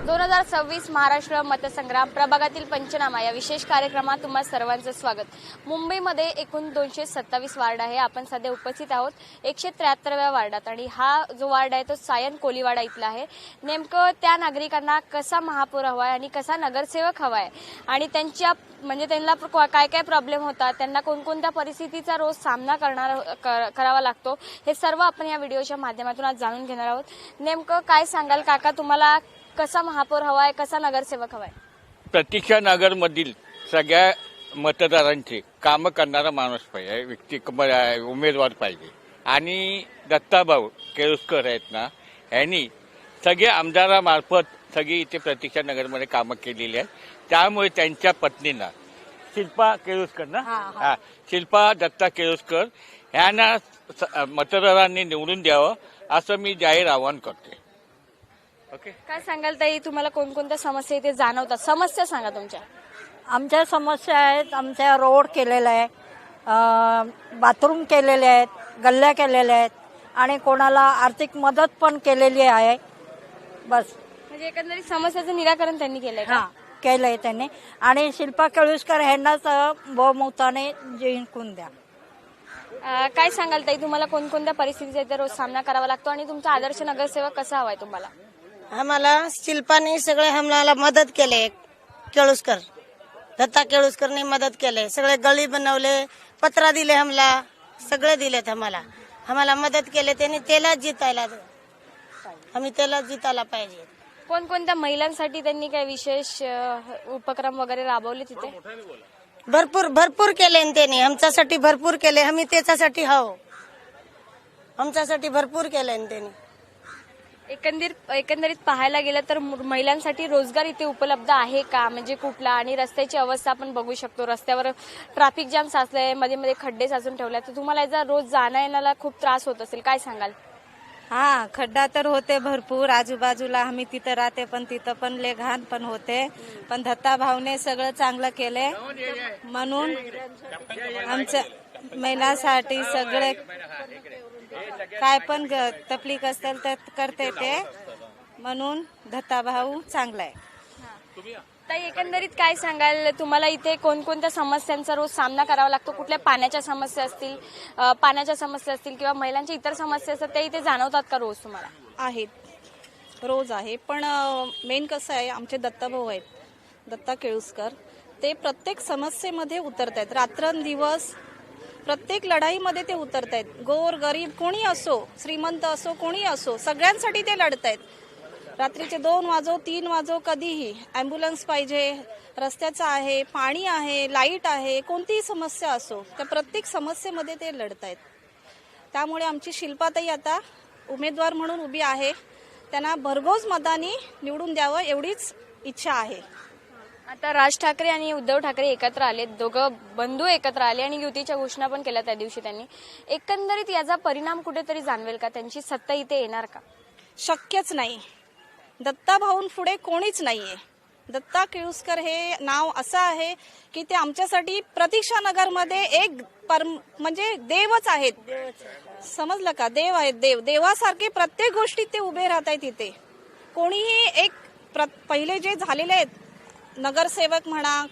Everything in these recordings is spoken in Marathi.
2026 महाराष्ट्र मतसंग्राम प्रभागातील पंचनामा या विशेष कार्यक्रमात तुम्हा सर्वांचं स्वागत। मुंबईमध्ये एकूण 227 वार्ड आहे। आपण सध्या उपस्थित आहोत 173व्या वार्डात आणि हा जो वार्ड आहे तो सायन कोलीवाडा इथला आहे। नेमकं त्या नागरिकांना कसा महापौर हवाय आणि कसा नगरसेवक हवाय आणि त्यांच्या म्हणजे त्यांना काय काय प्रॉब्लेम होतात, त्यांना कोणकोणत्या परिस्थितीचा रोज सामना करावा लागतो, हे सर्व आपण या व्हिडिओच्या माध्यमातून आज जाणून घेणार आहोत। नेमकं काय सांगाल काका, तुम्हाला कसा महापौर हवाय, कसा नगरसेवक हवाय? प्रतीक्षा नगर मधील सगळ्या मतदारांचे काम करणारा माणूस पाहिजे, व्यक्ती उमेदवार पाहिजे। आणि दत्ताभाऊ केळुसकर आहेत ना, यांनी सगळे आमदारामार्फत सगळी इथे प्रतीक्षा नगरमध्ये कामं केलेली आहेत। त्यामुळे त्यांच्या पत्नींना शिल्पा केळुसकर ना, शिल्पा दत्ता केळुसकर यांना मतदारांनी निवडून द्यावं असं मी जाहीर आवाहन करते। ओके, काय सांगाल ताई, तुम्हाला कोणकोणत्या समस्या इथे जाणवतात? समस्या सांगा तुमच्या। आमच्या समस्या आहेत, आमच्या रोड केलेला आहे, बाथरूम केलेले आहेत, गल्ल्या केलेल्या आहेत आणि कोणाला आर्थिक मदत पण केलेली आहे। बस म्हणजे एकंदरीत समस्याचं निराकरण त्यांनी केलंय का? केलंय त्यांनी। आणि शिल्पा केळुसकर यांनाच बहुमताने जिंकून द्या। काय सांगाल ताई, तुम्हाला कोणकोणत्या परिस्थितीचा इथे रोज सामना करावा लागतो आणि तुमचा आदर्श नगरसेवक कसा हवाय तुम्हाला? आम्हाला शिल्पाने सगळे आम्हाला मदत केले, केळुसकर दत्ता केळुसकरने मदत केले, सगळे गळी बनवले, पत्रा दिले, आम्हाला सगळे दिलेत, आम्हाला मदत केले त्यांनी। त्यालाच जितायला, आम्ही त्यालाच जितायला पाहिजे। कोणकोणत्या महिलांसाठी त्यांनी काही विशेष उपक्रम वगैरे राबवले तिथे? भरपूर केले त्यांनी, आमच्यासाठी भरपूर केले, आम्ही त्याच्यासाठी आमच्यासाठी भरपूर केले त्यांनी। एकंदरीत पाहायला गेलं तर महिलांसाठी रोजगार इथे उपलब्ध आहे का, म्हणजे कुठला? आणि रस्त्याची अवस्था आपण बघू शकतो, रस्त्यावर ट्रॅफिक जाम साचलंय, मध्ये मध्ये खड्डे साचून ठेवले, तर तुम्हाला याचा रोज जाण्या येण्याला खूप त्रास होत असेल, काय सांगाल? खड्डा तर होते भरपूर आजूबाजूला, आम्ही तिथं राहते पण तिथं पण लय घाण पण होते, पण दत्ता भाऊने सगळं चांगलं केले म्हणून आमच्या महिलांसाठी सगळे काय पण तकलीफ असेल तर करते ते, म्हणून दत्ता भाऊ चांगला आहे। ताई, एकंदरीत काय सांगाल, तुम्हाला इथे कोणकोणत्या समस्यांचा रोज सामना करावा लागतो? कुठल्या पाण्याच्या समस्या असतील किंवा महिलांच्या इतर समस्या असतात, त्या इथे जाणवतात का रोज तुम्हाला? आहेत, रोज आहे, पण मेन कसं आहे, आमचे दत्ताभाऊ आहेत, दत्ता केळुसकर, ते प्रत्येक समस्येमध्ये उतरत आहेत, रात्रंदिवस प्रत्येक लढाईमध्ये ते उतरत आहेत। गोर गरीब कोणी असो, श्रीमंत असो, कोणी असो, सगळ्यांसाठी ते लढत आहेत। रात्रीचे 2 वाजो 3 वाजो कधीही ॲम्ब्युलन्स पाहिजे, रस्त्याचं आहे, पाणी आहे, लाईट आहे, कोणतीही समस्या असो, त्या प्रत्येक समस्येमध्ये ते लढत आहेत। त्यामुळे आमची शिल्पाताई आता उमेदवार म्हणून उभी आहे, त्यांना भरघोस मतांनी निवडून द्यावं एवढीच इच्छा आहे। आता राज ठाकरे आणि उद्धव ठाकरे एकत्र आले, दोघं बंधू एकत्र आले आणि युतीच्या घोषणा पण केल्या त्या दिवशी त्यांनी। एकंदरीत याचा परिणाम कुठेतरी जाणवेल का? त्यांची सत्ता इथे येणार का? शक्यच नाही, दत्ता भाऊन पुढे कोणीच नाहीये। दत्ता केळुसकर हे नाव असं आहे की ते आमच्यासाठी प्रतीक्षा नगरमध्ये एक म्हणजे देवच आहेत, समजलं का? देव आहेत, देवासारखे प्रत्येक गोष्टीत ते उभे राहत आहेत इथे। कोणीही एक पहिले जे झालेले आहेत नगरसेवक म्हणा,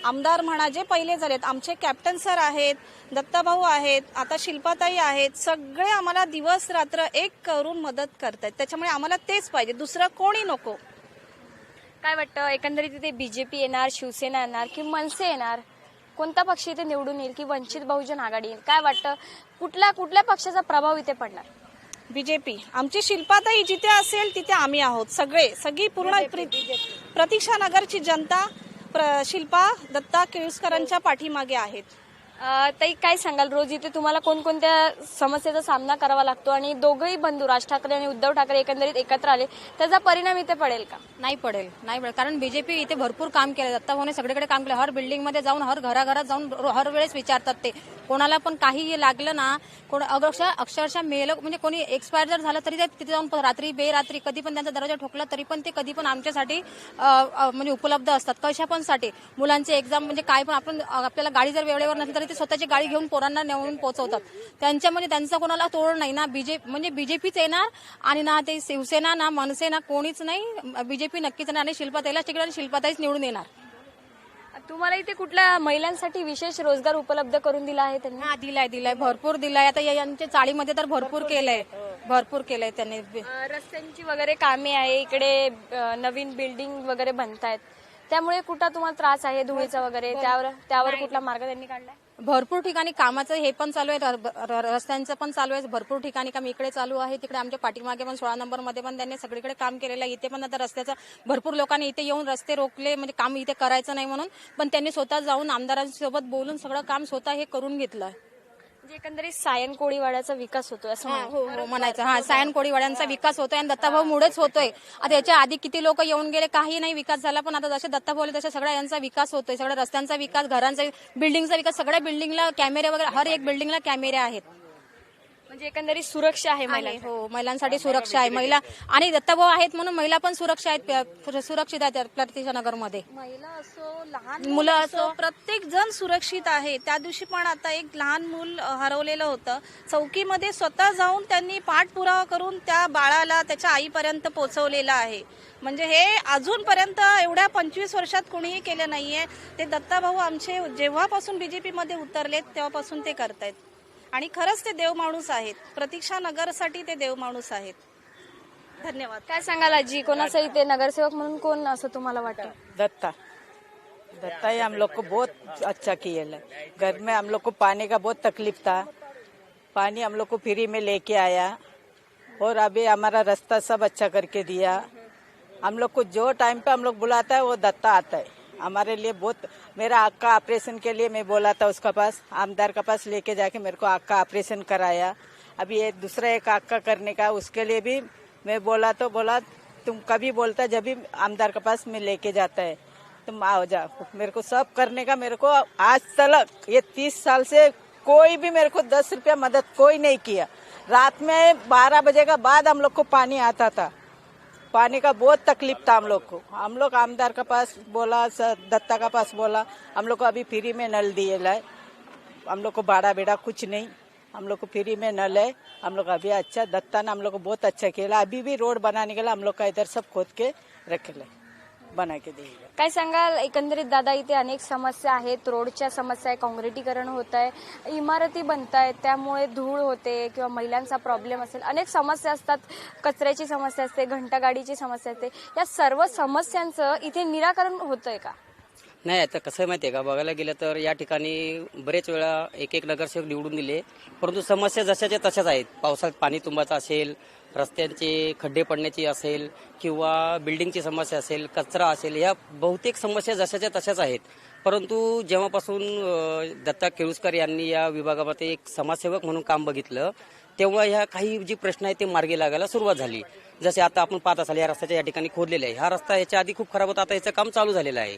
आमदार म्हणा, जे पहिले झालेत, आमचे कॅप्टन सर आहेत, दत्ताभाऊ आहेत, आता शिल्पाताई आहेत, सगळे आम्हाला दिवस रात्र एक करून मदत करतात। त्याच्यामुळे आम्हाला तेच पाहिजे, दुसरं कोणी नको। काय वाटतं, एकंदरीत इथे बीजेपी येणार, शिवसेना येणार की मनसे येणार? कोणता पक्ष इथे निवडून येईल की वंचित बहुजन आघाडी येईल? काय वाटतं, कुठल्या पक्षाचा प्रभाव इथे पडणार? बीजेपी। आमची शिल्पाताई जिथे असेल तिथे आम्ही आहोत, सगळी पूर्ण प्रतीक्षा नगरची जनता शिल्पा दत्ता केळुसकरांच्या पाठीमागे आहेत। ताई, काय सांगाल, रोज इथे तुम्हाला कोणकोणत्या समस्येचा सामना करावा लागतो आणि दोघंही बंधू राज ठाकरे आणि उद्धव ठाकरे एकंदरीत एकत्र आले, त्याचा परिणाम इथे पडेल का? नाही पडेल, कारण बीजेपी इथे भरपूर काम केलं, दत्ताभाऊने सगळीकडे काम केलं, हर बिल्डिंग मध्ये जाऊन, हर घराघरात जाऊन हर वेळेस विचारतात ते कोणाला पण काही लागलं ना, अक्षरशः मेलं, म्हणजे कोणी एक्सपायर जर झालं तरी ते तिथे जाऊन रात्री बेरात्री कधी पण त्यांचा दरवाजा ठोकला तरी पण ते कधी पण आमच्यासाठी म्हणजे उपलब्ध असतात, कशा पण साठी. मुलांचे एक्झाम म्हणजे काय पण आपल्याला गाडी जर वेळेवर नसेल तरी ते स्वतःची गाडी घेऊन पोरांना नेऊन पोहोचवतात. त्यांच्यामध्ये त्यांचा कोणाला तोड नाही ना. बीजेपीच येणार आणि ना ते शिवसेना ना मनसे ना कोणीच नाही. बीजेपी नक्कीच येणार आणि शिल्पाताईलाच तिकडे आणि शिल्पाताईच निवडून येणार. तुम्हाला इथे कुठल्या महिलांसाठी विशेष रोजगार उपलब्ध करून दिला आहे त्यांनी? हा, दिलाय भरपूर दिलाय. आता यांच्या चाळीमध्ये तर भरपूर केलंय त्यांनी. रस्त्यांची वगैरे कामे आहे इकडे, नवीन बिल्डिंग वगैरे बनतायत, त्यामुळे कुठं तुम्हाला त्रास आहे धुळीचा वगैरे, त्यावर कुठला मार्ग त्यांनी काढलाय? भरपूर ठिकाणी कामाचं हे पण चालू आहे, रस्त्यांचं पण चालू आहे. भरपूर ठिकाणी काम इकडे चालू आहे, तिकडे आमच्या पाठीमागे पण 16 नंबरमध्ये पण त्यांनी सगळीकडे काम केलेलं आहे. इथे पण आता रस्त्याचं भरपूर लोकांनी इथे येऊन रस्ते रोखले, म्हणजे काम इथे करायचं नाही म्हणून, पण त्यांनी स्वतः जाऊन आमदारांसोबत बोलून सगळं काम स्वतः हे करून घेतलं. म्हणजे एकंदरीत सायन कोळीवाड्याचा विकास होतोय असं म्हणायचं. हा, सायन कोळीवाड्यांचा विकास होतोय आणि दत्ताभाऊ मुळेच होतोय. आता याच्या आधी किती लोक येऊन गेले, काही नाही विकास झाला, पण आता जसे दत्ताभाऊ आले तसे सगळ्या यांचा विकास होतोय. सगळ्या रस्त्यांचा विकास, घरांचा, बिल्डिंगचा विकास, सगळ्या बिल्डिंगला कॅमेरे वगैरे, हर एक बिल्डिंगला कॅमेरे आहेत. म्हणजे एकंदरीत सुरक्षा आहे हो, महिलांसाठी सुरक्षा आहे. महिला आणि दत्ताभाऊ आहेत म्हणून महिला पण सुरक्षित आहेत प्रतिष्ठानगरमध्ये. महिला असो, लहान मुलं असो, प्रत्येक जण सुरक्षित आहे. त्या दिवशी पण आता एक लहान मूल हरवलेलं होतं, चौकीमध्ये स्वतः जाऊन त्यांनी पाठपुरावा करून त्या बाळाला त्याच्या आईपर्यंत पोहोचवलेलं आहे. म्हणजे हे अजूनपर्यंत एवढ्या 25 वर्षात कोणीही केलं नाहीये. ते दत्ताभाऊ आमचे जेव्हापासून बीजेपीमध्ये उतरलेत तेव्हापासून ते करतायत आणि खरंच ते देव माणूस आहेत. प्रतीक्षा नगरसाठी ते देव माणूस आहेत. धन्यवाद. काय सांगाल आजी, कोणाचा इथे नगरसेवक म्हणून कोण असं तुम्हाला वाटतं? दत्ता ही हम लोग को बहुत अच्छा किया है. घर में हम लोग को पानी का बहुत तकलीफ था, पानी हम लोग को फ्री में लेके आया और अभी हमारा रास्ता सब अच्छा करके दिया. हम लोग को जो टाइम पे हम लोग बुलाता है वो दत्ता आता है हमारे लिए. बहुत मेरा आँख का ऑपरेशन के लिए मैं बोला था उसका पास, आमदार का पास लेके जाके मेरे को आँख का ऑपरेशन कराया. अभी ये दूसरा एक आँख का करने का, उसके लिए भी मैं बोला तो बोला तुम कभी बोलता जब भी आमदार के पास मैं लेके जाता है तुम आओ जाओ. मेरे को सब करने का, मेरे को आज तक ये 30 साल से कोई भी मेरे को 10 रुपया मदद कोई नहीं किया. रात में 12 बजे का बाद हम लोग को पानी आता था. पानी का बहुत तकलीफ था हम लोग को. हम लोग आमदार का पास बोला, दत्ता का पास बोला, हम लोग को अभी फ्री में नल दिए लाए. हम लोग को भाड़ा बेड़ा कुछ नहीं, हम लोग को फ्री में नल है. हम लोग अभी अच्छा, दत्ता ने हम लोग को बहुत अच्छा किया. अभी भी रोड बनाने के लिए हम लोग का इधर सब खोद के रखे ले, बना के देगा. काय सांगाल एकंदरीत दादा, इथे अनेक समस्या आहेत, रोडच्या समस्या आहे, काँक्रिटीकरण होत आहे, इमारती बनत आहेत, त्यामुळे धूळ होते किंवा महिलांचा प्रॉब्लेम असेल, अनेक समस्या असतात, कचऱ्याची समस्या असते, घंटागाडीची समस्या असते. या सर्व समस्यांचं इथे निराकरण होतंय का? नाही, आता कसं माहिती आहे का, बघायला गेलं तर या ठिकाणी बरेच वेळा एक नगरसेवक निवडून दिले, परंतु समस्या जशाच्या तशाच आहेत. पावसाळ्यात पाणी तुंबाचं असेल, रस्त्यांचे खड्डे पडण्याची असेल किंवा बिल्डिंगची समस्या असेल, कचरा असेल, या बहुतेक समस्या जशाच्या तशाच आहेत. परंतु जेव्हापासून दत्ता केळुसकर यांनी या विभागामध्ये एक समाजसेवक म्हणून काम बघितलं, तेव्हा ह्या काही जे प्रश्न आहेत ते मार्गी लागायला सुरुवात झाली. जसे आता आपण पाहत असाल, या रस्त्याच्या या ठिकाणी खोदलेला आहे. हा रस्ता याच्या आधी खूप खराब होता, आता याचं काम चालू झालेलं आहे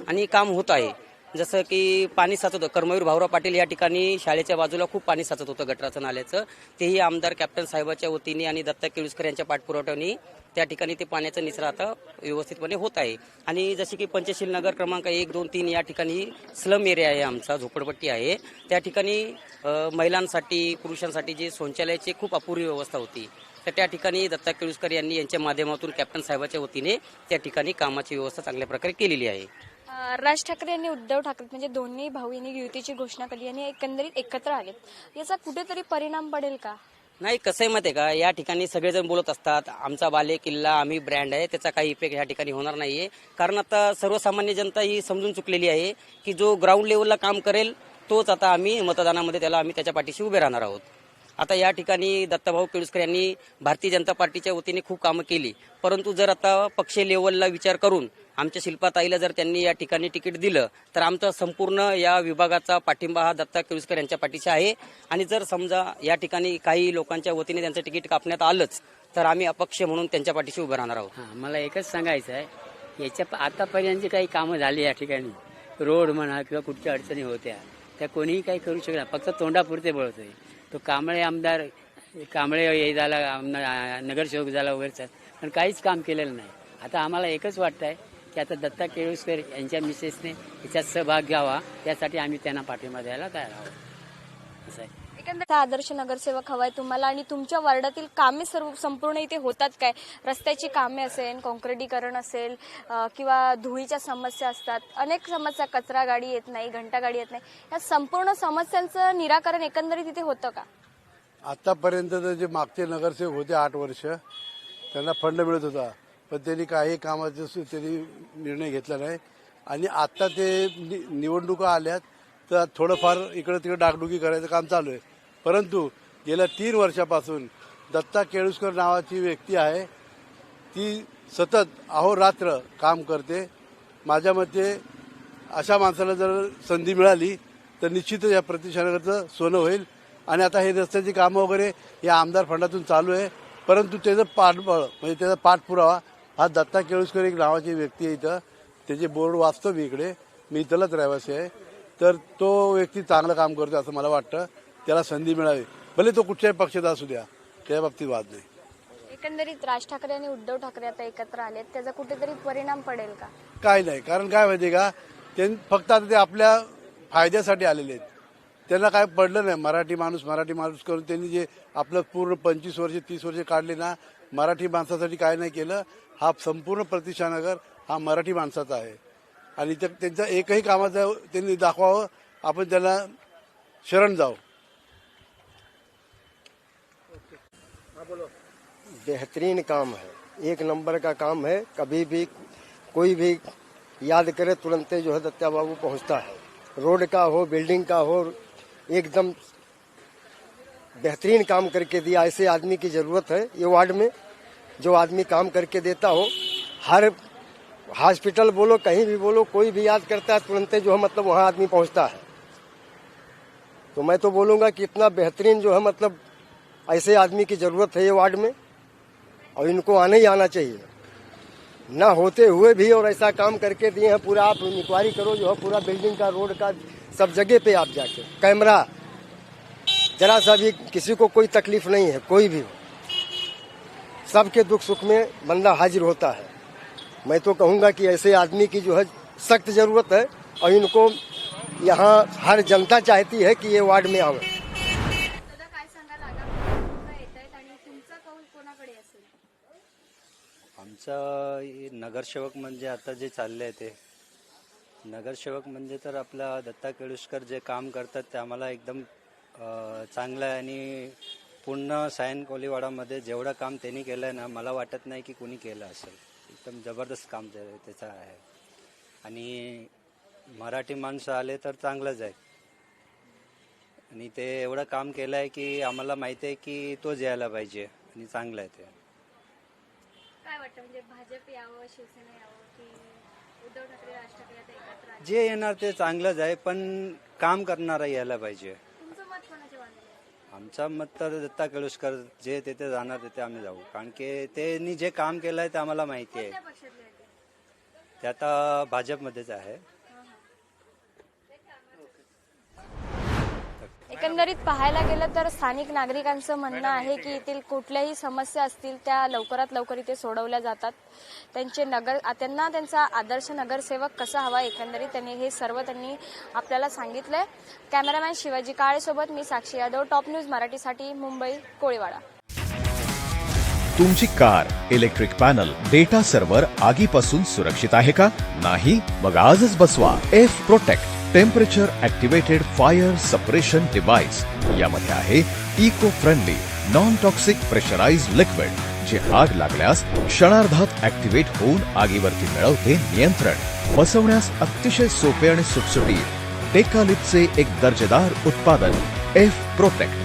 आणि काम होत आहे. जसं की पाणी साचत होतं, कर्मवीर भाऊराव पाटील या ठिकाणी शाळेच्या बाजूला खूप पाणी साचत होतं गटराचं, नाल्याचं. तेही आमदार कॅप्टन साहेबाच्या वतीने आणि दत्ता केळुसकर यांच्या पाठपुराव्याने त्या ठिकाणी ते पाण्याचा निचरा आता व्यवस्थितपणे होत आहे. आणि जसे की पंचशील नगर क्रमांक 1, 2, 3 या ठिकाणी स्लम एरिया आहे, आमचा झोपडपट्टी आहे. त्या ठिकाणी महिलांसाठी, पुरुषांसाठी जे शौचालयाची खूप अपुरी व्यवस्था होती, तर त्या ठिकाणी दत्ता केळुसकर यांनी यांच्या माध्यमातून कॅप्टन साहेबाच्या वतीने त्या ठिकाणी कामाची व्यवस्था चांगल्या प्रकारे केलेली आहे. राज ठाकरे यांनी उद्धव ठाकरे म्हणजे दोन्ही भाऊ यांनी युतीची घोषणा केली आणि एकंदरीत एकत्र आलेत, याचा कुठेतरी परिणाम पडेल का? नाही, कसं आहे माहिती आहे का, या ठिकाणी सगळेजण बोलत असतात आमचा बाले किल्ला, आम्ही ब्रँड आहे, त्याचा काही इफेक्ट या ठिकाणी होणार नाहीये. कारण आता सर्वसामान्य जनता ही समजून चुकलेली आहे की जो ग्राउंड लेवलला काम करेल तोच आता आम्ही मतदानामध्ये आम्ही त्याच्या पाठीशी उभे राहणार आहोत. आता या ठिकाणी दत्ताभाऊ केळुसकर यांनी भारतीय जनता पार्टीच्या वतीने खूप कामं केली, परंतु जर आता पक्ष लेवलला विचार करून आमच्या शिल्पाताईला जर त्यांनी या ठिकाणी तिकीट दिलं तर आमचा संपूर्ण या विभागाचा पाठिंबा हा दत्ता केळुसकर यांच्या पाठीशी आहे. आणि जर समजा या ठिकाणी काही लोकांच्या वतीने त्यांचं तिकीट कापण्यात आलंच तर आम्ही अपक्ष म्हणून त्यांच्या पाठीशी उभं राहणार आहोत. मला एकच सांगायचं आहे, याच्या आतापर्यंत काही कामं झाली या ठिकाणी, रोड म्हणा किंवा कुठच्या अडचणी होत्या त्या कोणीही काही करू शकणार, फक्त तोंडापुरते बोलतोय. तो कांबळे आमदार, कांबळे हे झाला, नगरसेवक झाला वगैरे, पण काहीच काम केलेलं नाही. आता आम्हाला एकच वाटतं आहे की आता दत्ता केळुसकर यांच्या मिसेसने याच्यात सहभाग घ्यावा, त्यासाठी आम्ही त्यांना पाठिंबा द्यायला तयार आहोत. असं आहे. एकंदरीत आदर्श नगरसेवक हवाय तुम्हाला, आणि तुमच्या वार्डातील कामे संपूर्ण इथे होतात काय? रस्त्याची कामे असेल, काँक्रिटीकरण असेल, किंवा धुळीच्या समस्या असतात, अनेक समस्या, कचरा गाडी येत नाही, घंटा गाडी येत नाही, या संपूर्ण समस्यांचं निराकरण एकंदरीत इथे होतं का? आतापर्यंत जे मागचे नगरसेवक होते 8 वर्ष, त्यांना फंड मिळत होता, पण त्यांनी काही कामाचे त्यांनी निर्णय घेतला नाही. आणि आता ते निवडणुका आल्यात तर थोडंफार इकडं तिकडे डागडुगी करायचं काम चालू आहे. परंतु गेल्या 3 वर्षापासून दत्ता केळुसकर नावाची व्यक्ती आहे, ती सतत अहोरात्र काम करते. माझ्या मते अशा माणसाला जर संधी मिळाली तर निश्चितच या प्रतिष्ठानगरचं सोनं होईल. आणि आता हे रस्त्याची कामं वगैरे या आमदार फंडातून चालू आहे, परंतु त्याचं पाठबळ म्हणजे त्याचा पाठपुरावा हा दत्ता केळुसकर एक नावाची व्यक्ती आहे. इथं त्याचे बोर्ड वाचतो मी, इकडे मी इथलाच रहिवासी आहे, तर तो व्यक्ती चांगलं काम करतो असं मला वाटतं. त्याला संधी मिळावी, भले तो कुठच्याही पक्षात असू द्या, त्या बाबतीत वाद नाही. एकंदरीत राज ठाकरे आणि उद्धव ठाकरे आता एकत्र आलेत, त्याचा कुठेतरी परिणाम पडेल का? काय नाही, कारण काय माहिती का, त्यांनी फक्त आता ते आपल्या फायद्यासाठी आलेले आहेत. त्यांना काय पडलं नाही. मराठी माणूस करून त्यांनी जे आपलं पूर्ण 25 वर्ष 30 वर्ष काढले ना, मराठी माणसासाठी काय नाही केलं. हा संपूर्ण प्रतिष्ठानगर हा मराठी माणसाचा आहे, आणि त्यांचा एकही कामाचं त्यांनी दाखवावं, आपण त्यांना शरण जाऊ. बेहतरीन काम है, 1 नंबर का काम है. कभी भी कोई भी याद करे तुरंत जो है दत्ता बाबू पहुंचता है. रोड का हो, बिल्डिंग का हो, एकदम बेहतरीन काम करके दिया. ऐसे आदमी की जरूरत है ये वार्ड में, जो आदमी काम करके देता हो. हर हॉस्पिटल बोलो, कहीं भी बोलो, कोई भी याद करता है तुरंत जो है मतलब वहाँ आदमी पहुंचता है. तो मैं तो बोलूँगा कि इतना बेहतरीन जो है मतलब ऐसे आदमी की जरूरत है ये वार्ड में, और इनको आने ही आना चाहिए. ना होते हुए भी और ऐसा काम करके दिए हैं. पूरा आप इंक्वायरी करो जो है, पूरा बिल्डिंग का, रोड का, सब जगह पे आप जाके कैमरा, जरा सा भी किसी को कोई तकलीफ नहीं है. कोई भी सबके दुख सुख में बंदा हाजिर होता है. मैं तो कहूँगा कि ऐसे आदमी की जो है सख्त जरूरत है, और इनको यहाँ हर जनता चाहती है कि ये वार्ड में आवे. आमचा नगरसेवक म्हणजे आता जे चालले आहे ते नगरसेवक म्हणजे तर आपला दत्ता केळुसकर जे काम करतात ते आम्हाला एकदम चांगलं आहे. आणि पूर्ण सायन कोलीवाडामध्ये जेवढं काम त्यांनी केलं आहे ना, मला वाटत नाही की कोणी केलं असेल. एकदम जबरदस्त काम त्याचं आहे. आणि मराठी माणसं आले तर चांगलंच आहे. आणि ते एवढं काम केलं आहे की आम्हाला माहिती आहे की तोच यायला पाहिजे, आणि चांगलं आहे ते. काय वाटतं, म्हणजे भाजप यावं, शिवसेना यावं, की उद्धव ठाकरे, राज ठाकरे आता एकत्र आले? जे येणार ते चांगलंच आहे, पण काम करणारा यायला पाहिजे. तुमचं मत कोणाच्या बाजूने? आमचा मत तर दत्ता केळुसकर जे तिथे जाणार तिथे आम्ही जाऊ, कारण की त्यांनी जे काम केलं आहे ते आम्हाला माहिती आहे. कोणत्या पक्षातले आहेत? ते आता भाजपमध्येच आहे. एकंदरीत पाहायला गेलं तर स्थानिक नागरिकांचं म्हणणं आहे की येथील कुठल्याही समस्या असतील त्या लवकरात लवकर इथे सोडवल्या जातात. त्यांना त्यांचा आदर्श नगरसेवक कसा हवा, एकंदरीत त्यांनी आपल्याला सांगितलंय. कॅमेरामॅन शिवाजी काळेसोबत मी साक्षी यादव, टॉप न्यूज मराठीसाठी, मुंबई, कोळीवाडा. तुमची car, electric panel, data server आगीपासून सुरक्षित आहे का? नाही? मग आजच बसवा F protect temperature activated fire suppression device. यामध्ये आहे eco friendly non toxic pressurised liquid, जे आग लागल्यास क्षणार्धात ऍक्टिव्हेट होऊन आगीवरती मिळवते नियंत्रण. बसवण्यास अतिशय सोपे आणि सुटसुटीत. डेकालिपचे एक दर्जेदार उत्पादन एफ प्रोटेक्ट.